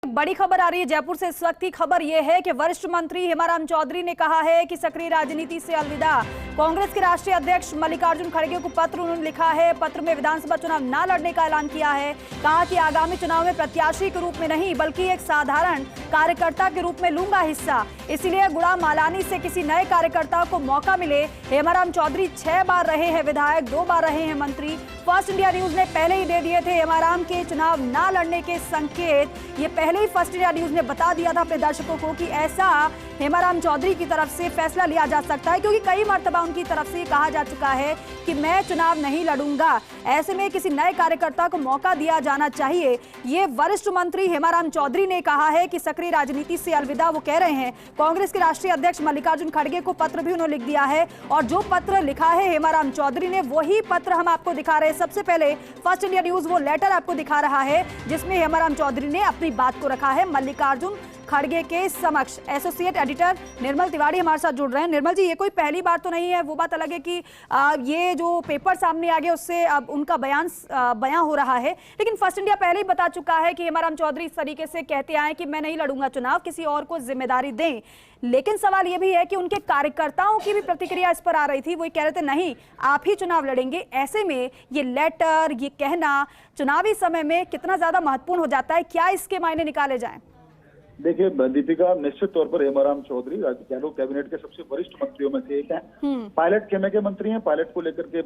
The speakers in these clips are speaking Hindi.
बड़ी खबर आ रही है जयपुर से इस वक्त की। खबर यह है कि वरिष्ठ मंत्री हेमाराम चौधरी ने कहा है कि सक्रिय राजनीति से अलविदा। कांग्रेस के राष्ट्रीय अध्यक्ष मल्लिकार्जुन खड़गे को पत्र उन्होंने लिखा है। पत्र में विधानसभा चुनाव न लड़ने का ऐलान किया है। कहा कि आगामी चुनाव में प्रत्याशी के रूप में नहीं बल्कि एक साधारण कार्यकर्ता के रूप में लूंगा हिस्सा। इसीलिए गुड़ामालानी से किसी नए कार्यकर्ता को मौका मिले। हेमाराम चौधरी 6 बार रहे हैं विधायक, 2 बार रहे हैं मंत्री। फर्स्ट इंडिया न्यूज ने पहले ही दे दिए थे हेमाराम के चुनाव न लड़ने के संकेत। ये पहले ही फर्स्ट इंडिया न्यूज ने बता दिया था अपने दर्शकों को कि ऐसा हेमाराम चौधरी की तरफ से फैसला लिया जा सकता है, क्योंकि कई मर्तबा उनकी तरफ से कहा जा चुका है कि मैं चुनाव नहीं लड़ूंगा। ऐसे में किसी नए कार्यकर्ता को मौका दिया जाना चाहिए। ये वरिष्ठ मंत्री हेमाराम चौधरी ने कहा है कि सक्रिय राजनीति से अलविदा वो कह रहे हैं। कांग्रेस के राष्ट्रीय अध्यक्ष मल्लिकार्जुन खड़गे को पत्र भी उन्होंने लिख दिया है, और जो पत्र लिखा है हेमाराम चौधरी ने वही पत्र हम आपको दिखा रहे हैं। सबसे पहले फर्स्ट इंडिया न्यूज वो लेटर आपको दिखा रहा है जिसमें हेमाराम चौधरी ने अपनी बात को रखा है मल्लिकार्जुन खड़गे के समक्ष। एसोसिएट एडिटर निर्मल तिवारी हमारे साथ जुड़ रहे हैं। निर्मल जी, ये कोई पहली बार तो नहीं है। वो बात अलग है कि ये जो पेपर सामने आ गया उससे अब उनका बयान हो रहा है, लेकिन फर्स्ट इंडिया पहले ही बता चुका है कि हेमाराम चौधरी इस तरीके से कहते आए कि मैं नहीं लड़ूंगा चुनाव, किसी और को जिम्मेदारी दें। लेकिन सवाल ये भी है कि उनके कार्यकर्ताओं की भी प्रतिक्रिया इस पर आ रही थी। वो कह रहे थे नहीं, आप ही चुनाव लड़ेंगे। ऐसे में ये लेटर, ये कहना चुनावी समय में कितना ज्यादा महत्वपूर्ण हो जाता है, क्या इसके मायने निकाले जाएं? देखिए दीपिका, निश्चित तौर पर हेमाराम चौधरी कैबिनेट के सबसे वरिष्ठ मंत्रियों में से एक हैं। पायलट खेमे के मंत्री हैं। पायलट को लेकर के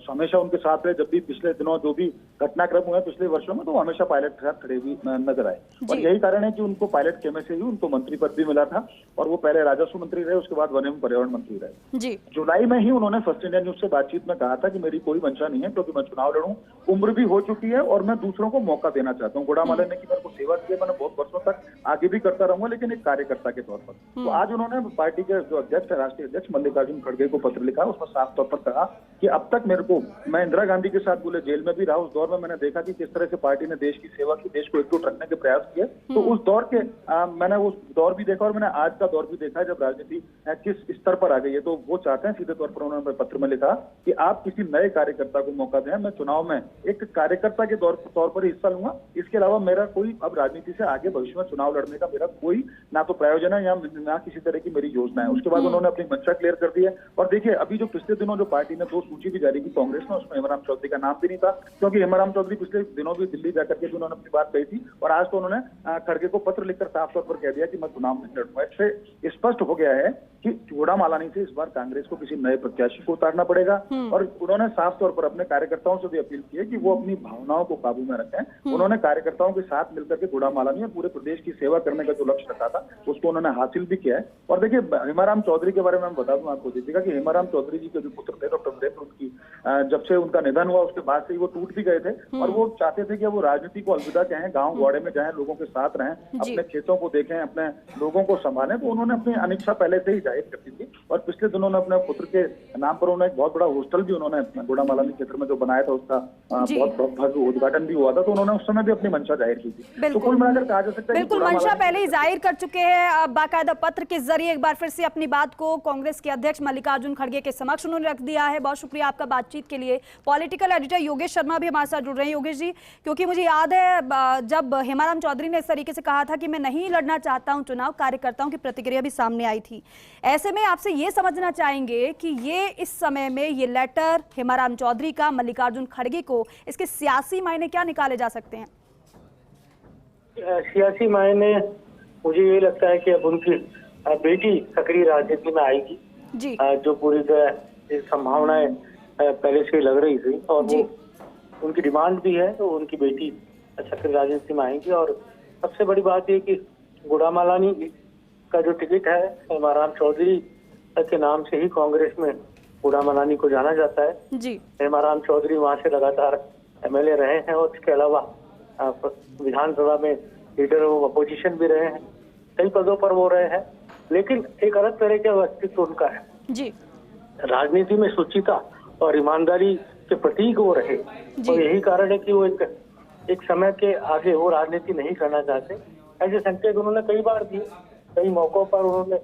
हमेशा उनके साथ रहे। जब भी पिछले दिनों जो भी घटनाक्रम हुए पिछले वर्षों में, तो हमेशा पायलट के साथ खड़े हुए नजर आए। और यही कारण है कि उनको पायलट खेमे से ही उनको मंत्री पद भी मिला था। और वो पहले राजस्व मंत्री रहे, उसके बाद वन एवं पर्यावरण मंत्री रहे। जुलाई में ही उन्होंने फर्स्ट इंडिया न्यूज से बातचीत में कहा था कि मेरी कोई मंशा नहीं है, क्योंकि मैं चुनाव लड़ूं, उम्र भी हो चुकी है और मैं दूसरों को मौका देना चाहता हूँ। गुड़ामालानी की मेरे को सेवा की है, मैंने बहुत वर्षों तक, आगे भी करता रहूंगा, लेकिन एक कार्यकर्ता के तौर पर। तो आज उन्होंने पार्टी के जो अध्यक्ष, राष्ट्रीय अध्यक्ष मल्लिकार्जुन खड़गे को पत्र लिखा। उसमें साफ तौर पर कहा कि अब तक मैं इंदिरा गांधी के साथ बोले जेल में भी रहा, उस दौर में मैंने देखा कि किस तरह से पार्टी ने देश की सेवा की, देश को एकजुट रखने के प्रयास किए। तो उस दौर के मैंने उस दौर भी देखा और मैंने आज का दौर भी देखा जब राजनीति किस स्तर पर आ गई है। तो वो चाहते हैं, सीधे तौर पर उन्होंने पत्र में लिखा कि आप किसी नए कार्यकर्ता को मौका दें। मैं चुनाव में एक कार्यकर्ता के तौर पर हिस्सा लूंगा। इसके अलावा मेरा कोई अब राजनीति से आगे भविष्य में चुनाव लड़ने का मेरा कोई ना तो प्रायोजन है या ना किसी तरह की मेरी योजना है। उसके बाद उन्होंने अपनी मंशा क्लियर कर दी है। और देखिए, अभी जो पिछले दिनों जो पार्टी ने 2 सूची भी जारी की कांग्रेस ने, उसमें हेमाराम चौधरी का नाम भी नहीं था, क्योंकि हेमाराम चौधरी पिछले दिनों भी दिल्ली जाकर के भी उन्होंने अपनी बात कही थी। और आज तो उन्होंने खड़गे को पत्र लिखकर साफ तौर पर कह दिया कि मैं चुनाव नहीं लड़ूंगा। इससे स्पष्ट हो गया है कि गुड़ामालानी से इस बार कांग्रेस को किसी नए प्रत्याशी को उतारना पड़ेगा। और उन्होंने साफ तौर पर अपने कार्यकर्ताओं से भी अपील की है कि वो अपनी भावनाओं को काबू में रखें। उन्होंने कार्यकर्ताओं के साथ मिलकर के गुड़ामालानी और पूरे प्रदेश की सेवा करने का जो लक्ष्य रखा था उसको उन्होंने हासिल भी किया है। और देखिए, हेमाराम चौधरी के बारे में मैं बता दूं आपको दीपिका कि हेमाराम चौधरी जी के जो पुत्र थे डॉक्टर वीरेंद्र, उनकी जब से उनका निधन हुआ उसके बाद से ही वो टूट भी गए थे। और वो चाहते थे कि वो राजनीति को अलविदा कहें, गाँव गौड़े में जाएं, लोगों के साथ रहें, अपने खेतों को देखें, अपने लोगों को संभालें। तो उन्होंने अपनी अनिच्छा पहले से ही जाहिर कर दी थी। और पिछले दिनों ने अपने पुत्र के नाम पर उन्होंने एक बहुत बड़ा हॉस्टल भी उन्होंने गुड़ामालानी क्षेत्र में जो बनाया था, उसका बहुत भव्य उद्घाटन भी हुआ था। तो उन्होंने उस समय भी अपनी मंशा जाहिर की थी। तो कुल मिलाकर कहा जा सकता है बिल्कुल मंशा पहले ही जाहिर कर चुके हैं। बाकायदा पत्र के जरिए एक बार फिर से अपनी बात को कांग्रेस के अध्यक्ष मल्लिकार्जुन खड़गे के समक्ष उन्होंने रख दिया है। बहुत शुक्रिया आपका बातचीत के लिए। पॉलिटिकल एडिटर योगेश शर्मा भी हमारे साथ जुड़ रहे हैं। योगेश जी, क्योंकि मुझे याद है जब हेमाराम चौधरी ने इस तरीके से कहा था कि मैं नहीं लड़ना चाहता हूं चुनाव, कार्यकर्ताओं की प्रतिक्रिया भी सामने आई थी। ऐसे में आपसे ये समझना चाहेंगे कि ये इस समय में ये लेटर हेमाराम चौधरी का मल्लिकार्जुन खड़गे को, इसके सियासी मायने क्या निकाले जा सकते हैं? सियासी मायने मुझे ये लगता है कि अब उनकी बेटी सक्रिय राजनीति में आएगी जी। जो पूरी संभावनाएं पहले से लग रही थी और वो उनकी डिमांड भी है, तो उनकी बेटी सक्रिय राजनीति में आएगी। और सबसे बड़ी बात ये कि गुड़ामालानी का जो टिकट है हेमाराम चौधरी के नाम से ही कांग्रेस में गुड़ामालानी को जाना जाता है जी। हेमाराम चौधरी वहां से लगातार एमएलए रहे हैं और इसके अलावा विधानसभा में लीडर ऑफ अपोजिशन भी रहे हैं, कई पदों पर वो रहे हैं। लेकिन एक अलग तरह का व्यक्तित्व उनका है जी। राजनीति में शुचिता और ईमानदारी के प्रतीक वो रहे। और यही कारण है कि वो एक समय के आगे वो राजनीति नहीं करना चाहते। ऐसे संकेत उन्होंने कई बार दिए, कई मौकों पर उन्होंने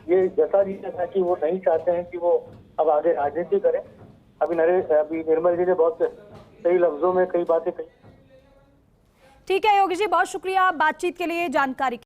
ये जता दिया था कि वो नहीं चाहते हैं कि वो अब आगे राजनीति करें। अभी निर्मल जी ने बहुत सही लफ्जों में कई बातें कही। ठीक है योगी जी, बहुत शुक्रिया बातचीत के लिए, जानकारी